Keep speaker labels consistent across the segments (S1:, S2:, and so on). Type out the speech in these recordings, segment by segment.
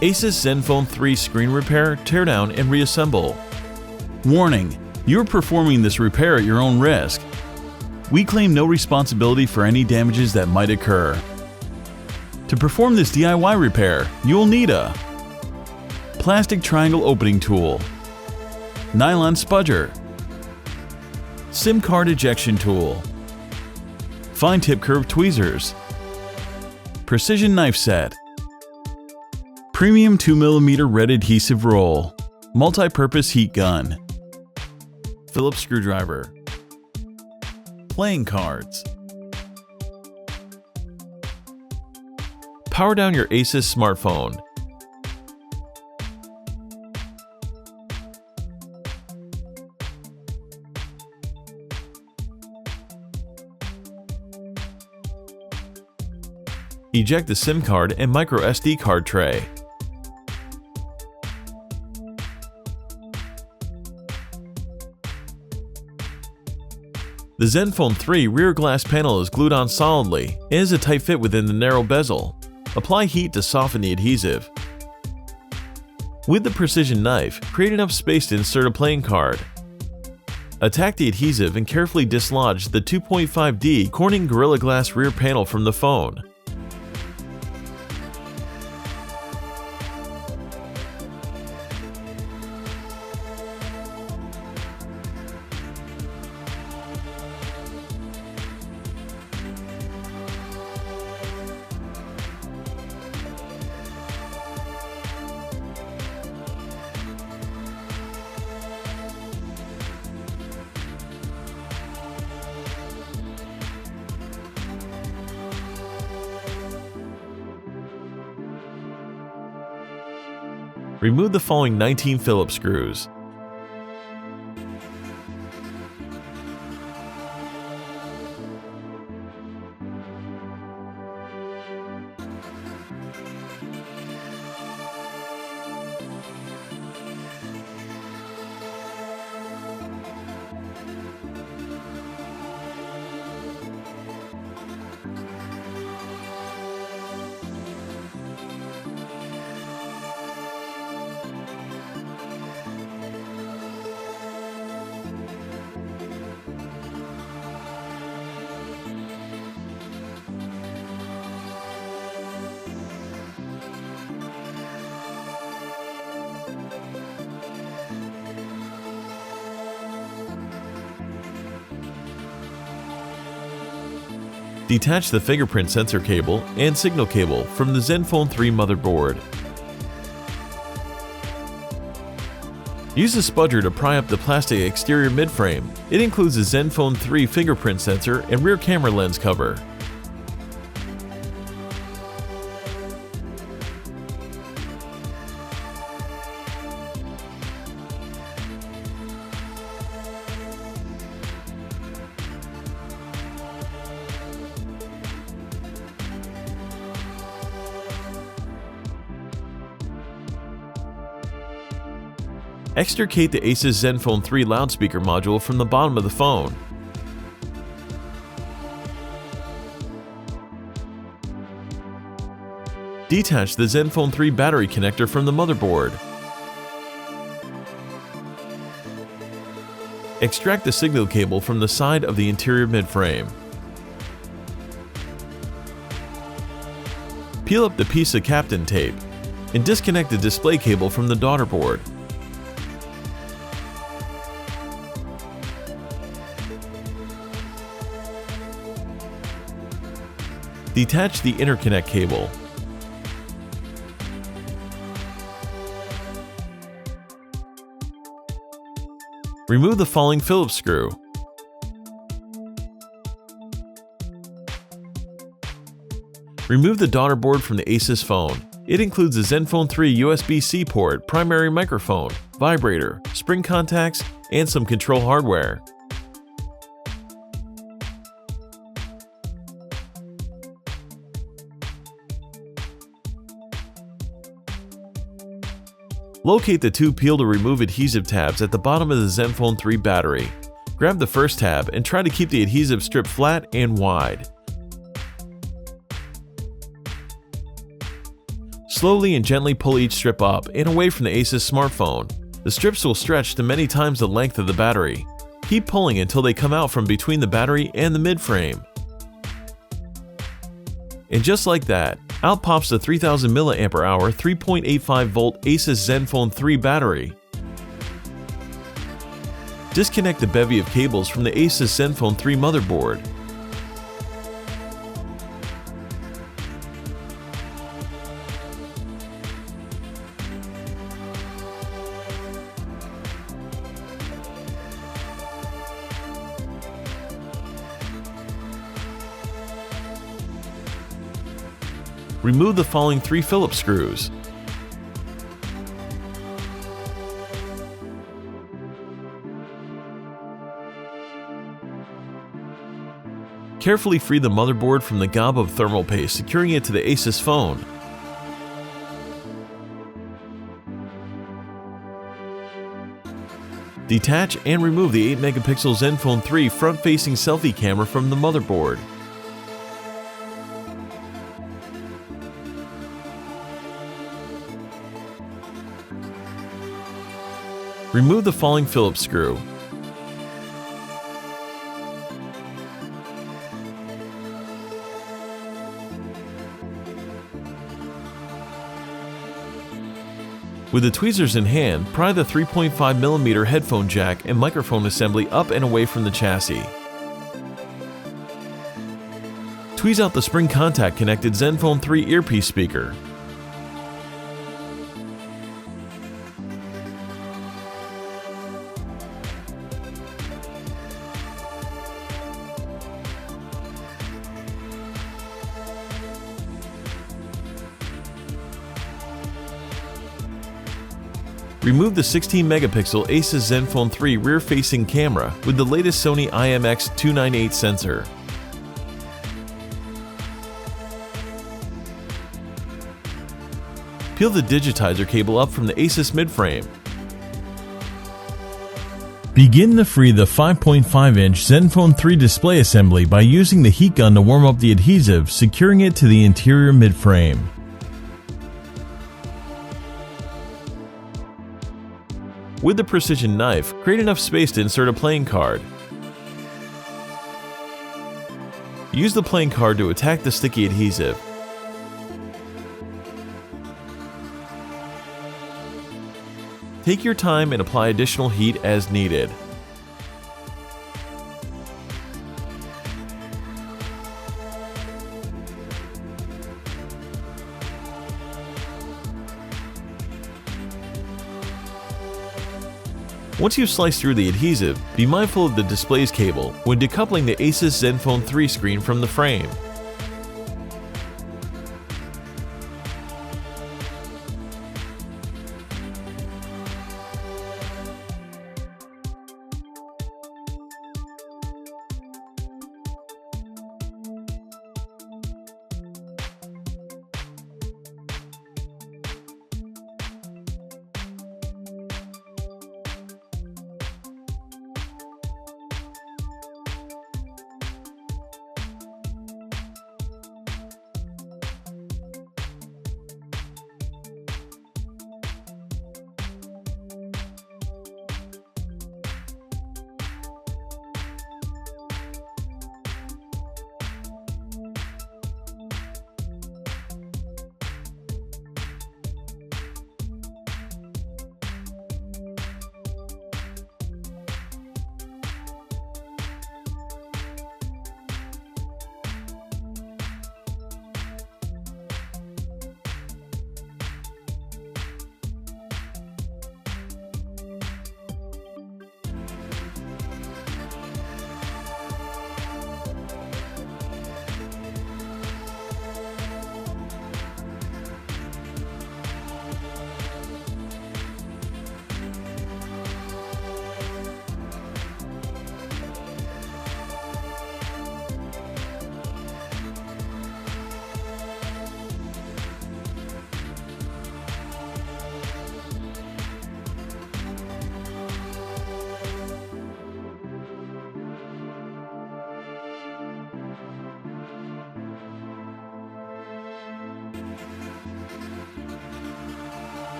S1: Asus ZenFone 3 screen repair, teardown, and reassemble.
S2: Warning: you're performing this repair at your own risk. We claim no responsibility for any damages that might occur. To perform this DIY repair, you'll need a plastic triangle opening tool, nylon spudger, SIM card ejection tool, fine tip curved tweezers, precision knife set, premium 2mm red adhesive roll, multi-purpose heat gun, Phillips screwdriver, playing cards. Power down your Asus smartphone. Eject the SIM card and microSD card tray. The ZenFone 3 rear glass panel is glued on solidly and is a tight fit within the narrow bezel. Apply heat to soften the adhesive. With the precision knife, create enough space to insert a playing card. Attack the adhesive and carefully dislodge the 2.5D Corning Gorilla Glass rear panel from the phone. Remove the following 19 Phillips screws. Detach the fingerprint sensor cable and signal cable from the ZenFone 3 motherboard. Use a spudger to pry up the plastic exterior midframe. It includes the ZenFone 3 fingerprint sensor and rear camera lens cover. Extricate the Asus ZenFone 3 loudspeaker module from the bottom of the phone. Detach the ZenFone 3 battery connector from the motherboard. Extract the signal cable from the side of the interior midframe. Peel up the piece of Kapton tape and disconnect the display cable from the daughter board. Detach the interconnect cable. Remove the falling Phillips screw. Remove the daughter board from the Asus phone. It includes the ZenFone 3 USB-C port, primary microphone, vibrator, spring contacts, and some control hardware. Locate the two peel to remove adhesive tabs at the bottom of the ZenFone 3 battery. Grab the first tab and try to keep the adhesive strip flat and wide.
S1: Slowly and gently pull each strip up and away from the Asus smartphone. The strips will stretch to many times the length of the battery. Keep pulling until they come out from between the battery and the midframe. And just like that, out pops the 3000 mAh 3.85 volt Asus ZenFone 3 battery. Disconnect the bevy of cables from the Asus ZenFone 3 motherboard. Remove the following 3 Phillips screws. Carefully free the motherboard from the gob of thermal paste, securing it to the Asus phone. Detach and remove the 8-megapixel ZenFone 3 front-facing selfie camera from the motherboard. Remove the following Phillips screw. With the tweezers in hand, pry the 3.5mm headphone jack and microphone assembly up and away from the chassis. Tweeze out the spring contact connected ZenFone 3 earpiece speaker. Remove the 16-megapixel Asus ZenFone 3 rear-facing camera with the latest Sony IMX298 sensor. Peel the digitizer cable up from the Asus midframe.
S2: Begin to free the 5.5-inch ZenFone 3 display assembly by using the heat gun to warm up the adhesive, securing it to the interior midframe.
S1: With the precision knife, create enough space to insert a playing card. Use the playing card to attack the sticky adhesive. Take your time and apply additional heat as needed. Once you've sliced through the adhesive, be mindful of the display's cable when decoupling the Asus ZenFone 3 screen from the frame.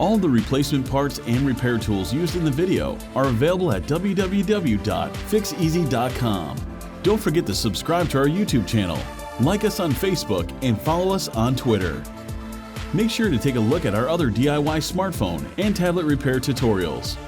S2: All the replacement parts and repair tools used in the video are available at www.Fixez.com. Don't forget to subscribe to our YouTube channel, like us on Facebook, and follow us on Twitter. Make sure to take a look at our other DIY smartphone and tablet repair tutorials.